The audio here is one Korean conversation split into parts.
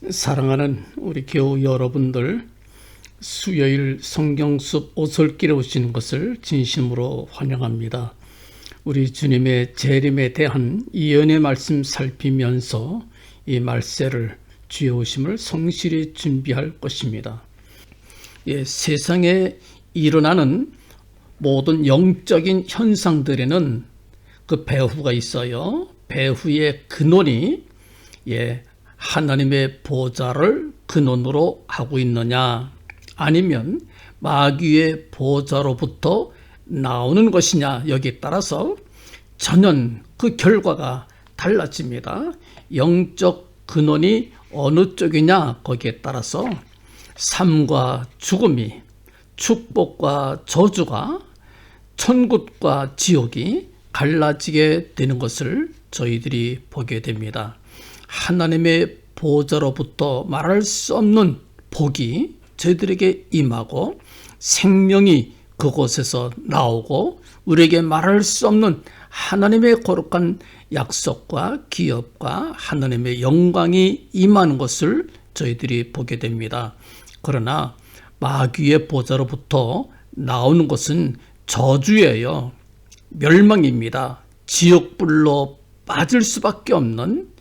사랑하는 우리 교우 여러분들, 수요일 성경숲 오솔길에 오시는 것을 진심으로 환영합니다. 우리 주님의 재림에 대한 예언의 말씀 살피면서 이 말세를 주의 오심을 성실히 준비할 것입니다. 세상에 일어나는 모든 영적인 현상들에는 그 배후가 있어요. 배후의 근원이 하나님의 보좌를 근원으로 하고 있느냐, 아니면 마귀의 보좌로부터 나오는 것이냐, 여기에 따라서 전혀 그 결과가 달라집니다. 영적 근원이 어느 쪽이냐, 거기에 따라서 삶과 죽음이, 축복과 저주가, 천국과 지옥이 갈라지게 되는 것을 저희들이 보게 됩니다. 하나님의 보좌로부터 말할 수 없는 복이 저희들에게 임하고 생명이 그곳에서 나오고 우리에게 말할 수 없는 하나님의 거룩한 약속과 기업과 하나님의 영광이 임하는 것을 저희들이 보게 됩니다. 그러나 마귀의 보좌로부터 나오는 것은 저주예요. 멸망입니다. 지옥불로 빠질 수밖에 없는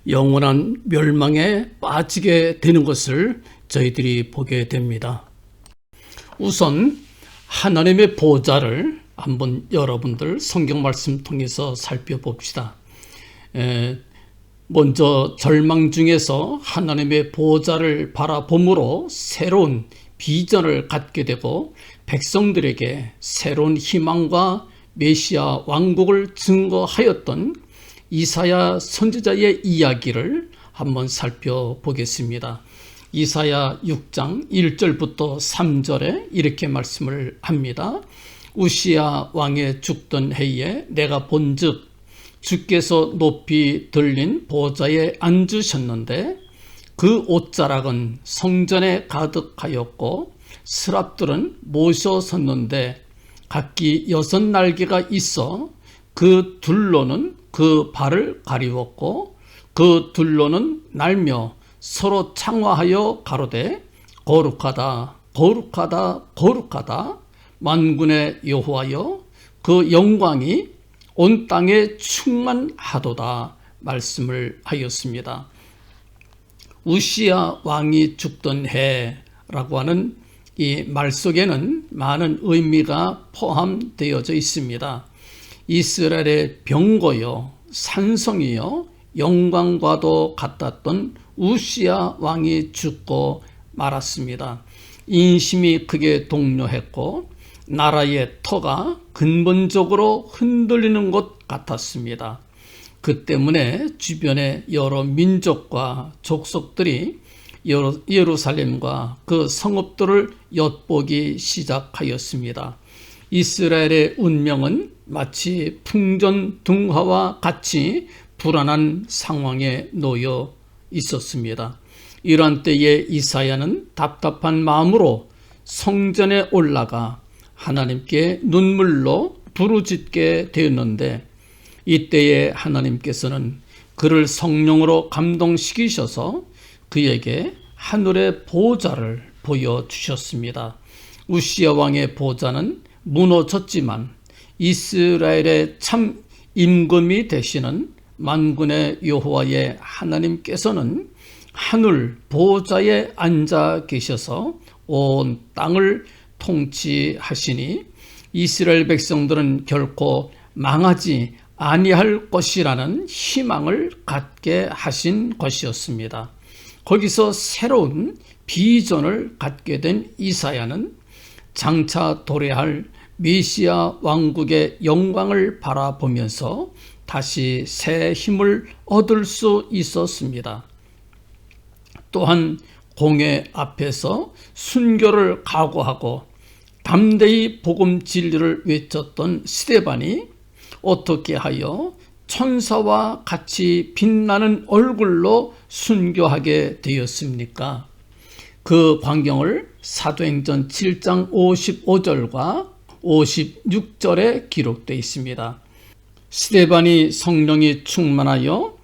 영원한 멸망에 빠지게 되는 것을 저희들이 보게 됩니다. 우선 하나님의 보좌를 한번 여러분들 성경 말씀 통해서 살펴봅시다. 먼저 절망 중에서 하나님의 보좌를 바라봄으로 새로운 비전을 갖게 되고 백성들에게 새로운 희망과 메시아 왕국을 증거하였던 이사야 선지자의 이야기를 한번 살펴보겠습니다. 이사야 6장 1절부터 3절에 이렇게 말씀을 합니다. 우시야 왕의 죽던 해에 내가 본즉 주께서 높이 들린 보좌에 앉으셨는데 그 옷자락은 성전에 가득하였고 스랍들은 모셔 섰는데 각기 6날개가 있어 그 둘로는 그 발을 가리웠고 그 둘로는 날며 서로 창화하여 가로되 거룩하다 거룩하다 거룩하다 만군의 여호와여 그 영광이 온 땅에 충만하도다 말씀을 하였습니다. 우시야 왕이 죽던 해라고 하는 이 말 속에는 많은 의미가 포함되어져 있습니다. 이스라엘의 병거요, 산성이요, 영광과도 같았던 우시야 왕이 죽고 말았습니다. 인심이 크게 동요했고 나라의 터가 근본적으로 흔들리는 것 같았습니다. 그 때문에 주변의 여러 민족과 족속들이 예루살렘과 그 성읍들을 엿보기 시작하였습니다. 이스라엘의 운명은 마치 풍전등화와 같이 불안한 상황에 놓여 있었습니다. 이러한 때에 이사야는 답답한 마음으로 성전에 올라가 하나님께 눈물로 부르짖게 되었는데 이때에 하나님께서는 그를 성령으로 감동시키셔서 그에게 하늘의 보좌를 보여주셨습니다. 우시야 왕의 보좌는 무너졌지만 이스라엘의 참 임금이 되시는 만군의 여호와의 하나님께서는 하늘 보좌에 앉아 계셔서 온 땅을 통치하시니 이스라엘 백성들은 결코 망하지 아니할 것이라는 희망을 갖게 하신 것이었습니다. 거기서 새로운 비전을 갖게 된 이사야는 장차 도래할 메시아 왕국의 영광을 바라보면서 다시 새 힘을 얻을 수 있었습니다. 또한 공회 앞에서 순교를 각오하고 담대히 복음 진리를 외쳤던 스데반이 어떻게 하여 천사와 같이 빛나는 얼굴로 순교하게 되었습니까? 그 광경을 사도행전 7장 55절과 56절에 기록되어 있습니다. 스데반이 성령이 충만하여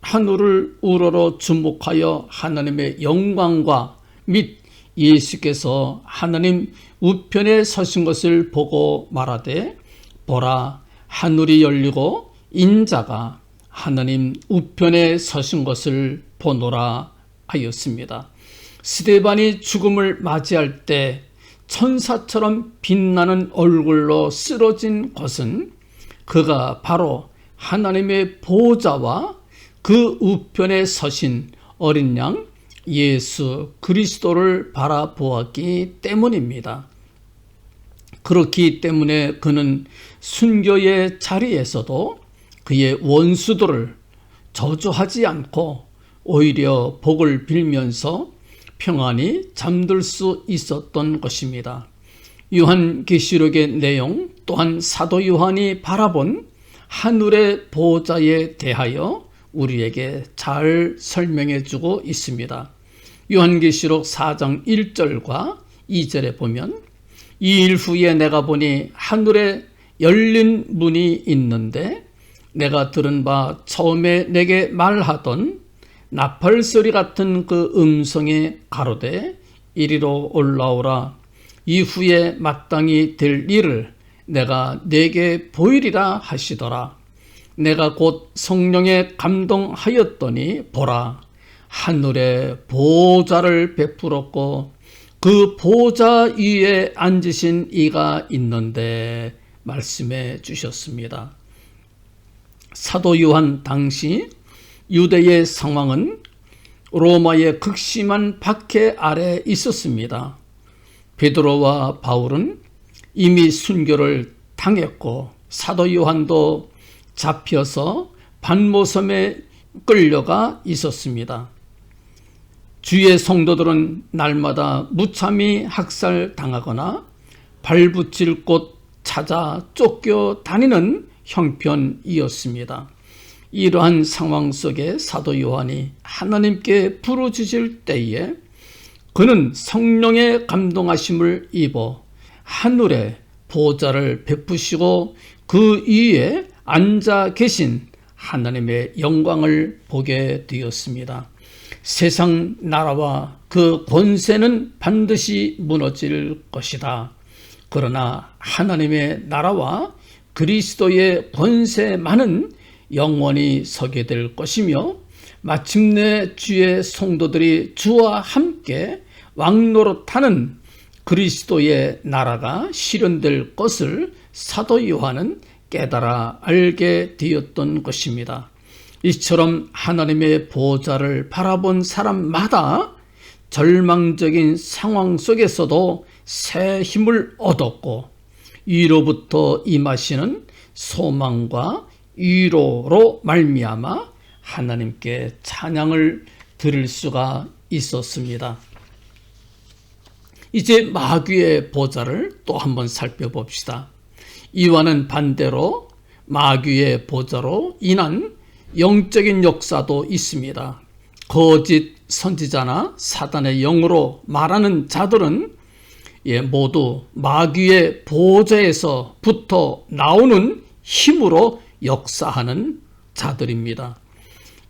하늘을 우러러 주목하여 하나님의 영광과 및 예수께서 하나님 우편에 서신 것을 보고 말하되 보라 하늘이 열리고 인자가 하나님 우편에 서신 것을 보노라 하였습니다. 스데반이 죽음을 맞이할 때 천사처럼 빛나는 얼굴로 쓰러진 것은 그가 바로 하나님의 보호자와 그 우편에 서신 어린 양 예수 그리스도를 바라보았기 때문입니다. 그렇기 때문에 그는 순교의 자리에서도 그의 원수들을 저주하지 않고 오히려 복을 빌면서 평안히 잠들 수 있었던 것입니다. 요한계시록의 내용 또한 사도 요한이 바라본 하늘의 보호자에 대하여 우리에게 잘 설명해 주고 있습니다. 요한계시록 4장 1절과 2절에 보면 이 일 후에 내가 보니 하늘에 열린 문이 있는데 내가 들은 바 처음에 내게 말하던 나팔소리 같은 그 음성이 가로되 이리로 올라오라 이후에 마땅히 될 일을 내가 네게 보이리라 하시더라. 내가 곧 성령에 감동하였더니 보라 하늘에 보호자를 베풀었고 그 보호자 위에 앉으신 이가 있는데 말씀해 주셨습니다. 사도 요한 당시 유대의 상황은 로마의 극심한 박해 아래 있었습니다. 베드로와 바울은 이미 순교를 당했고 사도 요한도 잡혀서 반모섬에 끌려가 있었습니다. 주의 성도들은 날마다 무참히 학살당하거나 발붙일 곳 찾아 쫓겨다니는 형편이었습니다. 이러한 상황 속에 사도 요한이 하나님께 부르짖을 때에 그는 성령의 감동하심을 입어 하늘에 보호자를 베푸시고 그 위에 앉아 계신 하나님의 영광을 보게 되었습니다. 세상 나라와 그 권세는 반드시 무너질 것이다. 그러나 하나님의 나라와 그리스도의 권세만은 영원히 서게 될 것이며 마침내 주의 성도들이 주와 함께 왕노릇하는 그리스도의 나라가 실현될 것을 사도 요한은 깨달아 알게 되었던 것입니다. 이처럼 하나님의 보호자를 바라본 사람마다 절망적인 상황 속에서도 새 힘을 얻었고 위로부터 임하시는 소망과 위로로 말미암아 하나님께 찬양을 드릴 수가 있었습니다. 이제 마귀의 보좌를 또 한번 살펴봅시다. 이와는 반대로 마귀의 보좌로 인한 영적인 역사도 있습니다. 거짓 선지자나 사단의 영으로 말하는 자들은 모두 마귀의 보좌에서부터 나오는 힘으로 역사하는 자들입니다.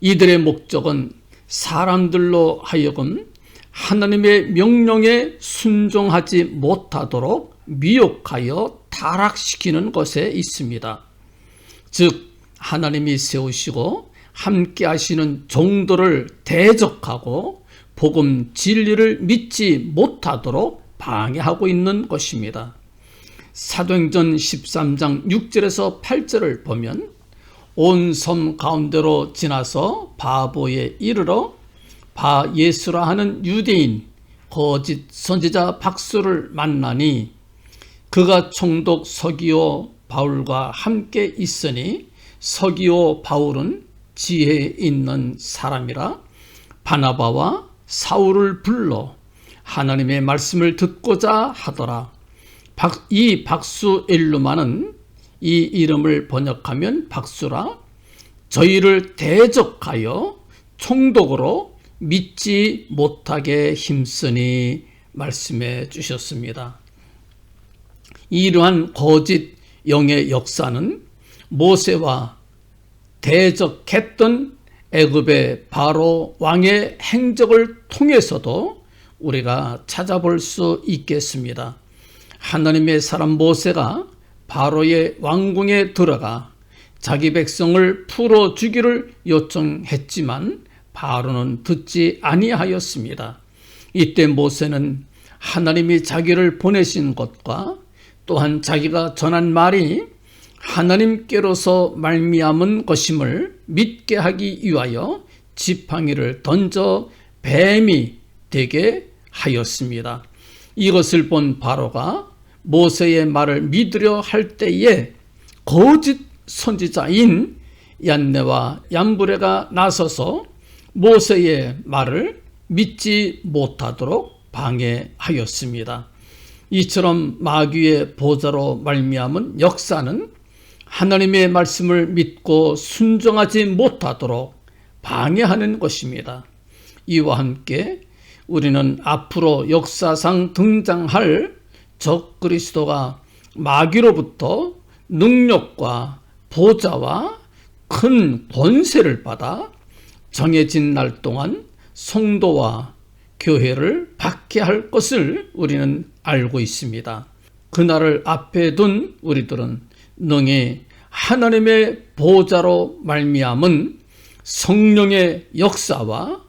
이들의 목적은 사람들로 하여금 하나님의 명령에 순종하지 못하도록 미혹하여 타락시키는 것에 있습니다. 즉 하나님이 세우시고 함께 하시는 종들을 대적하고 복음 진리를 믿지 못하도록 방해하고 있는 것입니다. 사도행전 13장 6절에서 8절을 보면 온 섬 가운데로 지나서 바보에 이르러 바 예수라 하는 유대인 거짓 선지자 박수를 만나니 그가 총독 서기오 바울과 함께 있으니 서기오 바울은 지혜 있는 사람이라 바나바와 사울을 불러 하나님의 말씀을 듣고자 하더라. 이 박수 엘루마는 이 이름을 번역하면 박수라 저희를 대적하여 총독으로 믿지 못하게 힘쓰니 말씀해 주셨습니다. 이러한 거짓 영의 역사는 모세와 대적했던 애굽의 바로 왕의 행적을 통해서도 우리가 찾아볼 수 있겠습니다. 하나님의 사람 모세가 바로의 왕궁에 들어가 자기 백성을 풀어주기를 요청했지만 바로는 듣지 아니하였습니다. 이때 모세는 하나님이 자기를 보내신 것과 또한 자기가 전한 말이 하나님께로서 말미암은 것임을 믿게 하기 위하여 지팡이를 던져 뱀이 되게 하였습니다. 이것을 본 바로가 모세의 말을 믿으려 할 때에 거짓 선지자인 얀네와 얌브레가 나서서 모세의 말을 믿지 못하도록 방해하였습니다. 이처럼 마귀의 보좌로 말미암은 역사는 하나님의 말씀을 믿고 순종하지 못하도록 방해하는 것입니다. 이와 함께 우리는 앞으로 역사상 등장할 적그리스도가 마귀로부터 능력과 보좌와 큰 권세를 받아 정해진 날 동안 성도와 교회를 박해할 것을 우리는 알고 있습니다. 그날을 앞에 둔 우리들은 능히 하나님의 보좌로 말미암은 성령의 역사와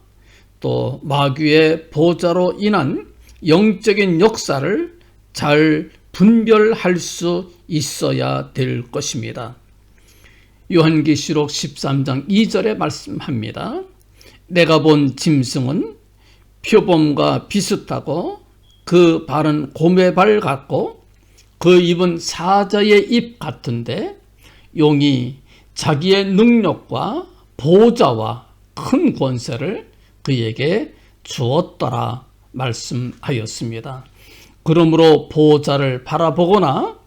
또 마귀의 보좌로 인한 영적인 역사를 잘 분별할 수 있어야 될 것입니다. 요한계시록 13장 2절에 말씀합니다. 내가 본 짐승은 표범과 비슷하고 그 발은 곰의 발 같고 그 입은 사자의 입 같은데 용이 자기의 능력과 보좌와 큰 권세를 그에게 주었더라 말씀하였습니다. 그러므로 보좌를 바라보거나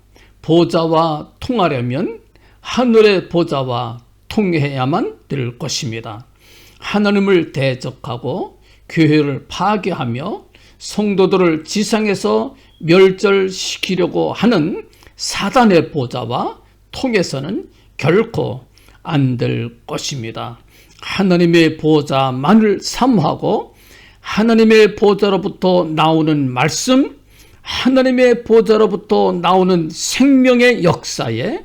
보좌와 통하려면 하늘의 보좌와 통해야만 될 것입니다. 하나님을 대적하고 교회를 파괴하며 성도들을 지상에서 멸절시키려고 하는 사단의 보좌와 통해서는 결코 안 될 것입니다. 하나님의 보좌만을 사모하고 하나님의 보좌로부터 나오는 말씀, 하나님의 보좌로부터 나오는 생명의 역사에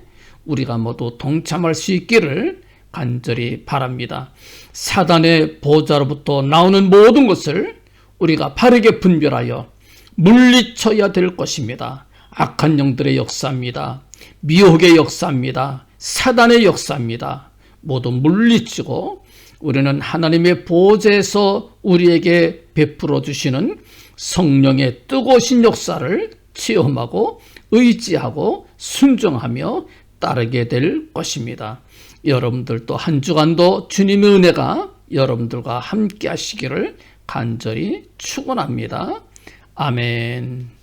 우리가 모두 동참할 수 있기를 간절히 바랍니다. 사단의 보좌로부터 나오는 모든 것을 우리가 바르게 분별하여 물리쳐야 될 것입니다. 악한 영들의 역사입니다. 미혹의 역사입니다. 사단의 역사입니다. 모두 물리치고 우리는 하나님의 보좌에서 우리에게 베풀어 주시는 성령의 뜨거우신 역사를 체험하고 의지하고 순종하며 따르게 될 것입니다. 여러분들도 한 주간도 주님의 은혜가 여러분들과 함께 하시기를 간절히 축원합니다. 아멘.